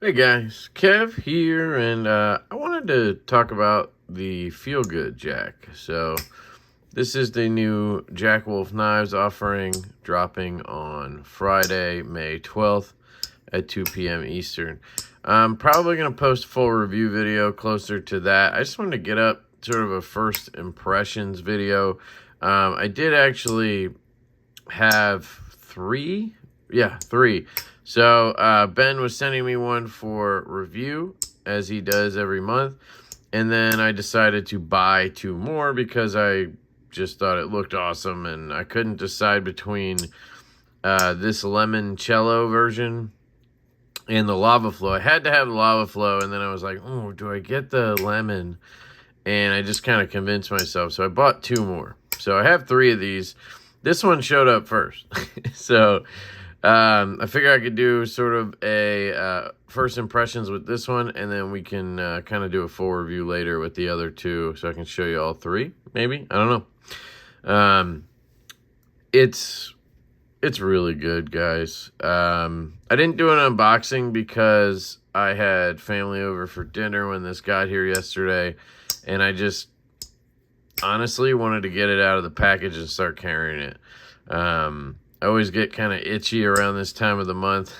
Hey guys, Kev here, and I wanted to talk about the Feel Good Jack. So, this is the new Jack Wolf Knives offering, dropping on Friday, May 12th at 2 p.m. Eastern. I'm probably going to post a full review video closer to that. I just wanted to get up sort of a first impressions video. I did actually have three. Yeah, three. So Ben was sending me one for review, as he does every month. And then I decided to buy two more because I just thought it looked awesome. And I couldn't decide between this limoncello version and the lava flow. I had to have the lava flow. And then I was like, oh, do I get the lemon? And I just kind of convinced myself. So I bought two more. So I have three of these. This one showed up first. So I figure I could do sort of a first impressions with this one, and then we can kind of do a full review later with the other two, so I can show you all three, maybe. I don't know. It's really good, guys. I didn't do an unboxing because I had family over for dinner when this got here yesterday, and I just honestly wanted to get it out of the package and start carrying it. I always get kind of itchy around this time of the month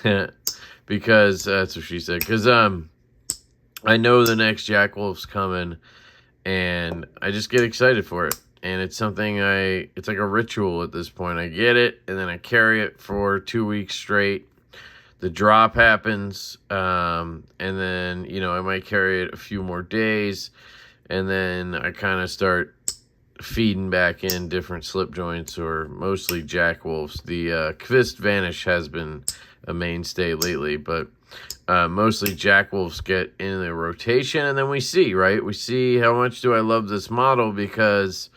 because that's what she said. Because I know the next Jack Wolf's coming, and I just get excited for it. And it's something it's like a ritual at this point. I get it, and then I carry it for 2 weeks straight. The drop happens, and then, I might carry it a few more days, and then I kind of start feeding back in different slip joints, or mostly Jack Wolfs. The Kvist Vanish has been a mainstay lately, but mostly Jack Wolfs get in the rotation, and then we see how much do I love this model, because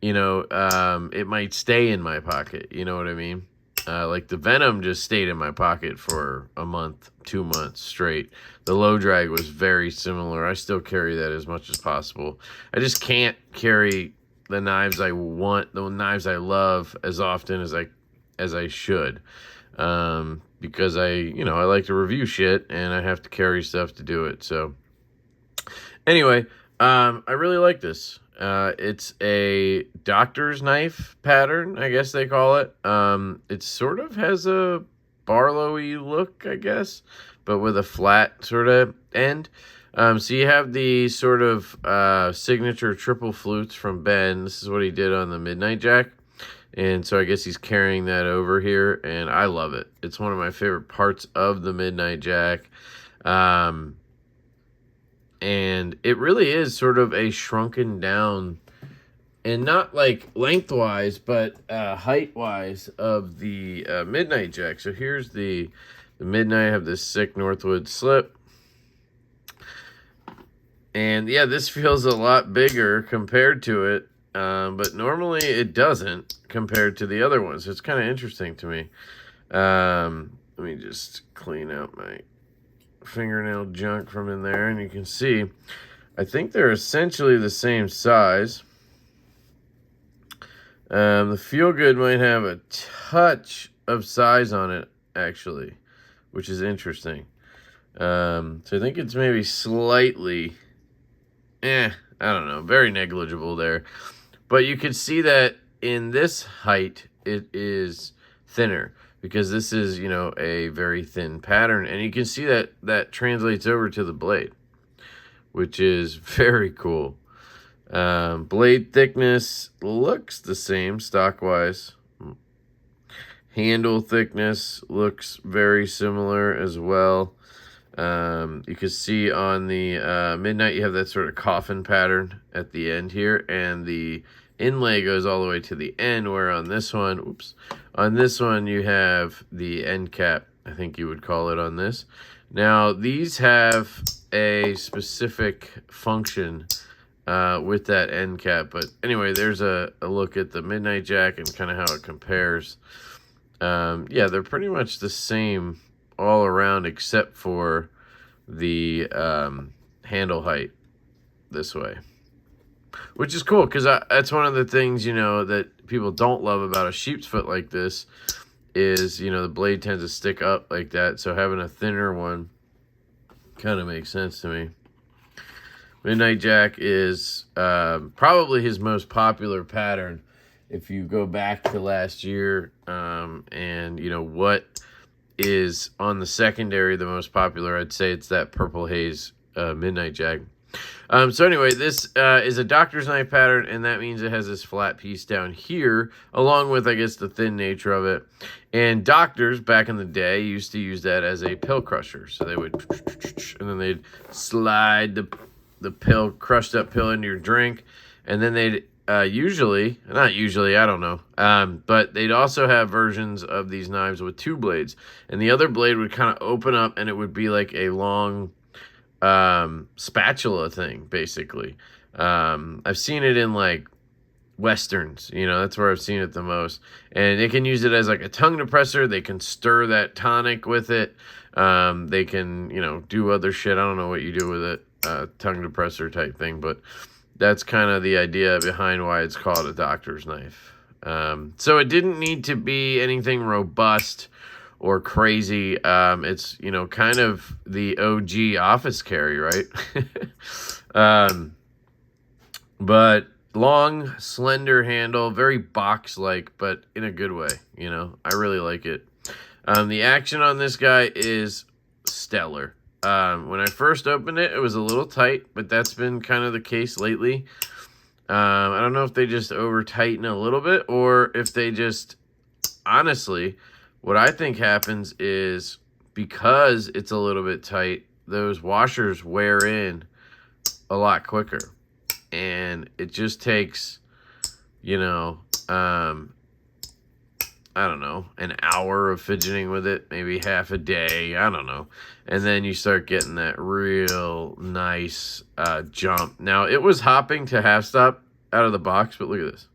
it might stay in my pocket, you know what I mean? Like the Venom just stayed in my pocket for a month, 2 months straight. The Low Drag was very similar. I still carry that as much as possible. I just can't carry the knives I want, the knives I love, as often as I should, because I like to review shit, and I have to carry stuff to do it. So anyway, I really like this. It's a doctor's knife pattern, I guess they call it. It sort of has a Barlow-y look, I guess, but with a flat sort of end. So you have the sort of signature triple flutes from Ben. This is what he did on the Midnight Jack. And so I guess he's carrying that over here, and I love it. It's one of my favorite parts of the Midnight Jack. And it really is sort of a shrunken down, and not like lengthwise, but height-wise of the Midnight Jack. So here's the Midnight. I have this sick Northwoods slip. And yeah, this feels a lot bigger compared to it, but normally it doesn't compared to the other ones. It's kind of interesting to me. Let me just clean out my fingernail junk from in there, and you can see, I think they're essentially the same size. The Feel Good might have a touch of size on it, actually, which is interesting. So I think it's maybe slightly... I don't know, very negligible there. But you can see that in this height, it is thinner, because this is, a very thin pattern. And you can see that that translates over to the blade, which is very cool. Blade thickness looks the same stock-wise. Handle thickness looks very similar as well. You can see on the Midnight, you have that sort of coffin pattern at the end here, and the inlay goes all the way to the end, where on this one, you have the end cap, I think you would call it on this. Now, these have a specific function with that end cap, but anyway, there's a look at the Midnight Jack and kind of how it compares. Yeah, they're pretty much the same all around, except for the handle height this way, which is cool, because that's one of the things that people don't love about a sheep's foot like this is the blade tends to stick up like that. So having a thinner one Kind of makes sense to me. Midnight Jack is probably his most popular pattern. If you go back to last year, and you know what is on the secondary the most popular, I'd say it's that Purple Haze Midnight Jack. So anyway, this is a doctor's knife pattern, and that means it has this flat piece down here, along with, I guess, the thin nature of it. And doctors, back in the day, used to use that as a pill crusher. So they would, and then they'd slide the pill, crushed up pill into your drink, and then they'd usually, not usually, I don't know, but they'd also have versions of these knives with two blades. And the other blade would kind of open up, and it would be like a long spatula thing, basically. I've seen it in like westerns, you know, that's where I've seen it the most. And they can use it as like a tongue depressor. They can stir that tonic with it. They can, you know, do other shit. I don't know what you do with it, tongue depressor type thing, but that's kind of the idea behind why it's called a doctor's knife. So it didn't need to be anything robust or crazy. It's, you know, kind of the OG office carry, right? But long, slender handle, very box-like, but in a good way, you know. I really like it. The action on this guy is stellar. When I first opened it, it was a little tight, but that's been kind of the case lately. I don't know if they just over-tighten a little bit, or if they just, honestly, what I think happens is because it's a little bit tight, those washers wear in a lot quicker. And it just takes, you know, I don't know, an hour of fidgeting with it, maybe half a day, I don't know. And then you start getting that real nice jump. Now, it was hopping to half stop out of the box, but look at this.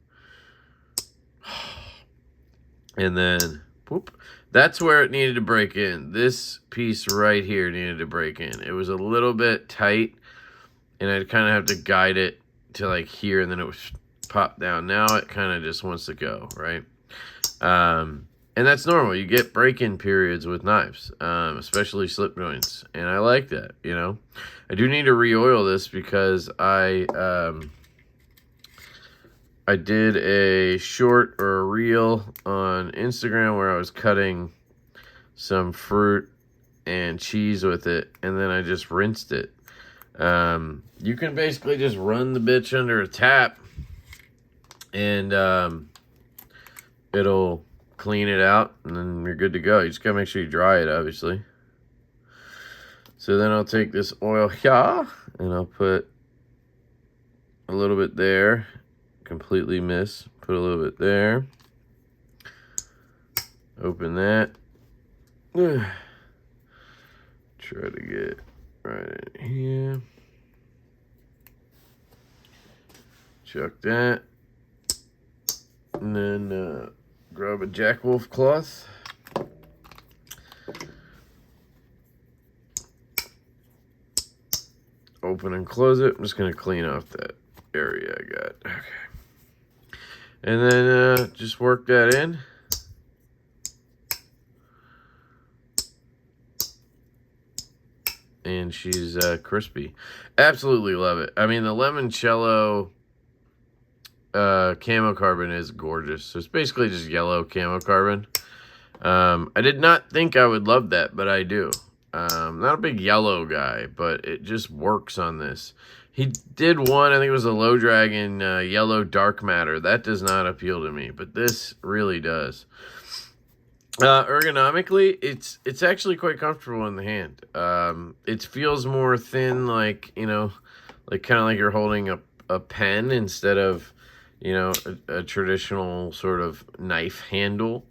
And then, whoop. That's where it needed to break in. This piece right here needed to break in. It was a little bit tight, and I'd kind of have to guide it to like here, and then it would pop down. Now it kind of just wants to go, right? And that's normal. You get break-in periods with knives, especially slip joints, and I like that, you know. I do need to re-oil this because I did a short or a reel on Instagram where I was cutting some fruit and cheese with it, and then I just rinsed it. You can basically just run the bitch under a tap, and it'll clean it out, and then you're good to go. You just gotta make sure you dry it, obviously. So then I'll take this oil here, and I'll put a little bit there. Completely miss. Put a little bit there. Open that. Try to get right in here. Chuck that. And then grab a Jack Wolf cloth. Open and close it. I'm just going to clean off that area I got. Okay. And then just work that in. And she's crispy. Absolutely love it. I mean, the limoncello camo carbon is gorgeous. So it's basically just yellow camo carbon. I did not think I would love that, but I do. Not a big yellow guy, but it just works on this. He did one, I think it was a Low Dragon yellow dark matter. That does not appeal to me, but this really does. Ergonomically, it's actually quite comfortable in the hand. It feels more thin, like, you know, like kind of like you're holding a pen instead of, you know, a traditional sort of knife handle.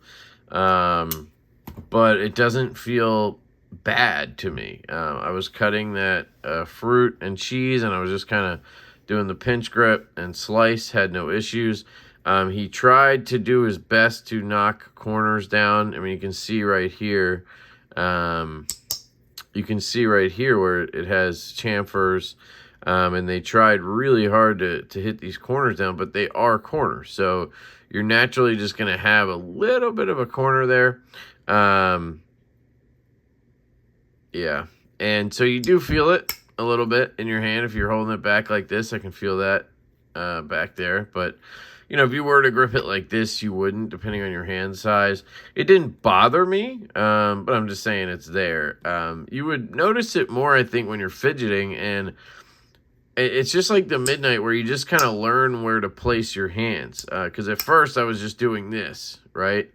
But it doesn't feel bad to me. I was cutting that fruit and cheese, and I was just kind of doing the pinch grip and slice, had no issues. He tried to do his best to knock corners down. I mean, you can see right here. You can see right here where it has chamfers, and they tried really hard to hit these corners down, but they are corners. So you're naturally just going to have a little bit of a corner there. Yeah, And so you do feel it a little bit in your hand. If you're holding it back like this, I can feel that back there. But, you know, if you were to grip it like this, you wouldn't, depending on your hand size. It didn't bother me, but I'm just saying it's there. You would notice it more, I think, when you're fidgeting, and it's just like the midnight where you just kind of learn where to place your hands. Because at first I was just doing this, right?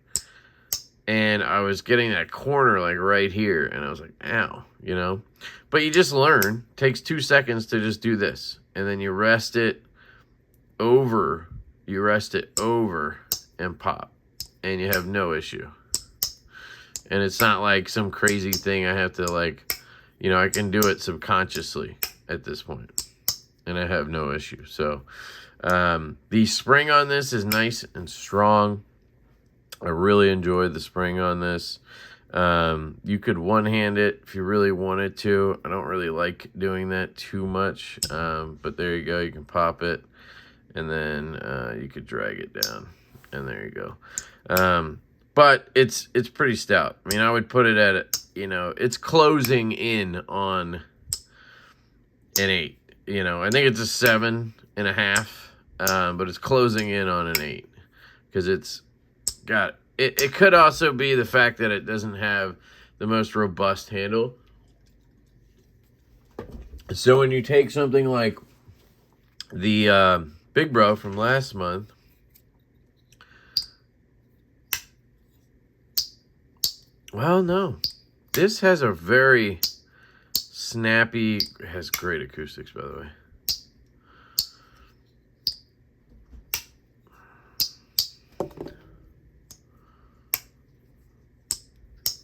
And I was getting that corner like right here, and I was like, ow, you know? But you just learn. It takes 2 seconds to just do this. And then you rest it over. You rest it over and pop. And you have no issue. And it's not like some crazy thing I have to, like, you know, I can do it subconsciously at this point. And I have no issue. So the spring on this is nice and strong. I really enjoyed the spring on this. You could one-hand it if you really wanted to. I don't really like doing that too much. But there you go. You can pop it. And then you could drag it down. And there you go. But it's pretty stout. I mean, I would put it at, you know, it's closing in on an 8. You know, I think it's a 7.5, but it's closing in on an 8 because it's got it. It could also be the fact that it doesn't have the most robust handle. So when you take something like the Big Bro from last month, well, no, this has a very snappy, has great acoustics, by the way.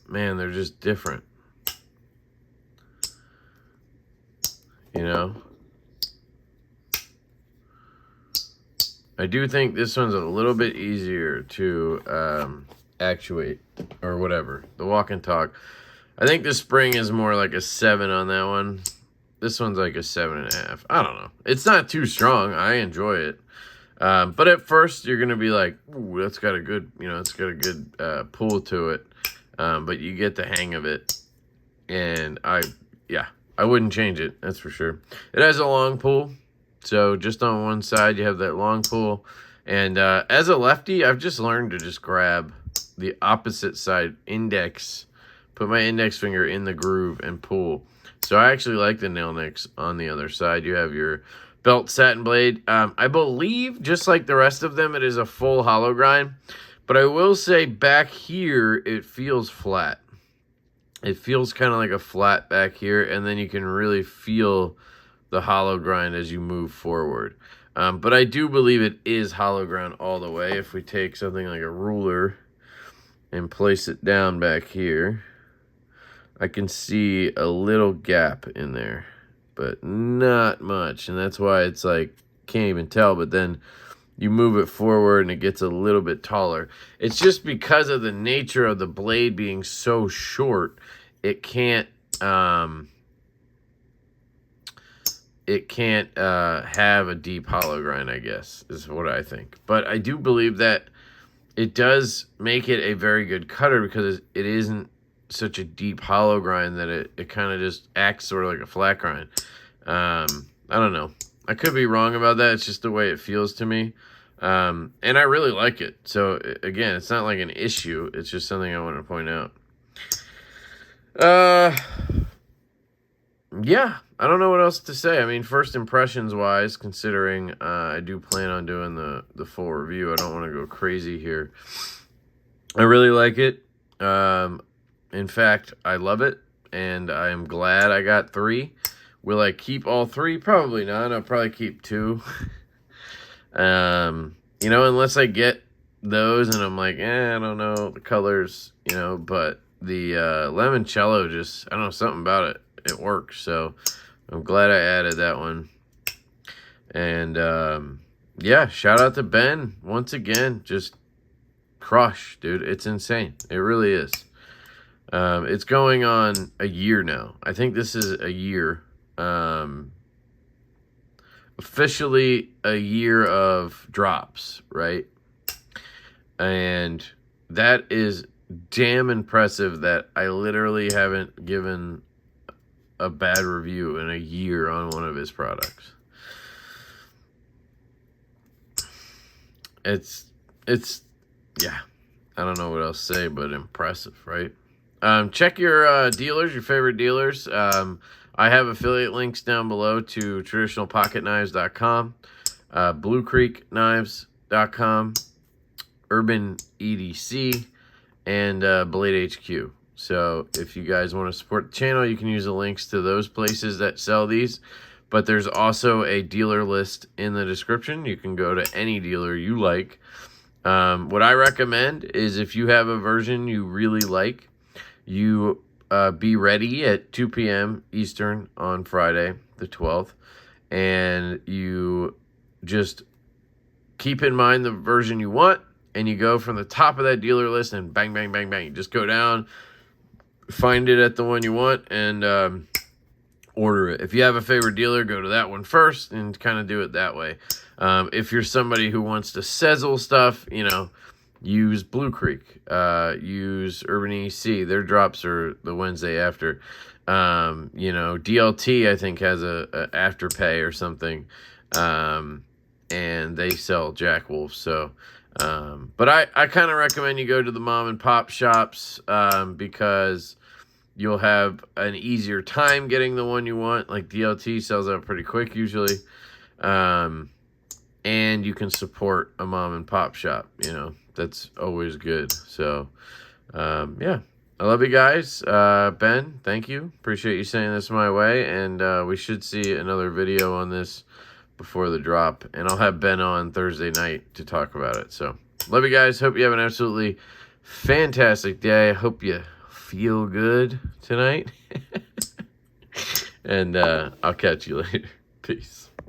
Man, they're just different. You know? I do think this one's a little bit easier to actuate, or whatever. The walk and talk. I think the spring is more like a 7 on that one. This one's like a 7.5. I don't know. It's not too strong. I enjoy it. But at first, you're going to be like, ooh, that's got a good, you know, it's got a good pull to it. But you get the hang of it. And I wouldn't change it. That's for sure. It has a long pull. So just on one side, you have that long pull. And as a lefty, I've just learned to just grab the opposite side index, put my index finger in the groove and pull. So I actually like the nail nicks on the other side. You have your belt satin blade. I believe, just like the rest of them, it is a full hollow grind. But I will say back here, it feels flat. It feels kind of like a flat back here, and then you can really feel the hollow grind as you move forward. But I do believe it is hollow ground all the way. If we take something like a ruler and place it down back here, I can see a little gap in there, but not much. And that's why it's like, can't even tell. But then you move it forward and it gets a little bit taller. It's just because of the nature of the blade being so short, it can't have a deep hollow grind, I guess, is what I think. But I do believe that it does make it a very good cutter because it isn't such a deep hollow grind that it kind of just acts sort of like a flat grind. I don't know. I could be wrong about that. It's just the way it feels to me. And I really like it. So, again, it's not like an issue. It's just something I want to point out. Yeah, I don't know what else to say. I mean, first impressions wise, considering I do plan on doing the full review, I don't want to go crazy here. I really like it. In fact, I love it, and I am glad I got 3. Will I keep all 3? Probably not. I'll probably keep 2. You know, unless I get those and I'm like, I don't know, the colors, you know, but the limoncello just, I don't know, something about it. It works, so I'm glad I added that one. And, yeah, shout out to Ben. Once again, just crush, dude. It's insane. It really is. It's going on a year now. I think this is a year. Officially a year of drops, right? And that is damn impressive that I literally haven't given a bad review in a year on one of his products. It's yeah, I don't know what else to say, but impressive, right? Check your dealers, your favorite dealers. I have affiliate links down below to traditionalpocketknives.com, bluecreekknives.com, UrbanEDC, and Blade HQ. So if you guys want to support the channel, you can use the links to those places that sell these. But there's also a dealer list in the description. You can go to any dealer you like. What I recommend is if you have a version you really like, you be ready at 2 p.m. Eastern on Friday, the 12th. And you just keep in mind the version you want. And you go from the top of that dealer list and bang, bang, bang, bang. You just go down, find it at the one you want, and order it. If you have a favorite dealer, go to that one first and kind of do it that way. If you're somebody who wants to sizzle stuff, you know, use Blue Creek, use Urban EC. Their drops are the Wednesday after. You know, DLT I think has a afterpay or something, and they sell Jack Wolf. So, but I kind of recommend you go to the mom and pop shops because you'll have an easier time getting the one you want. Like DLT sells out pretty quick usually. And you can support a mom and pop shop, you know, that's always good. So, yeah, I love you guys. Ben, thank you. Appreciate you sending this my way. And we should see another video on this before the drop. And I'll have Ben on Thursday night to talk about it. So, love you guys. Hope you have an absolutely fantastic day. I hope you feel good tonight. And I'll catch you later. Peace.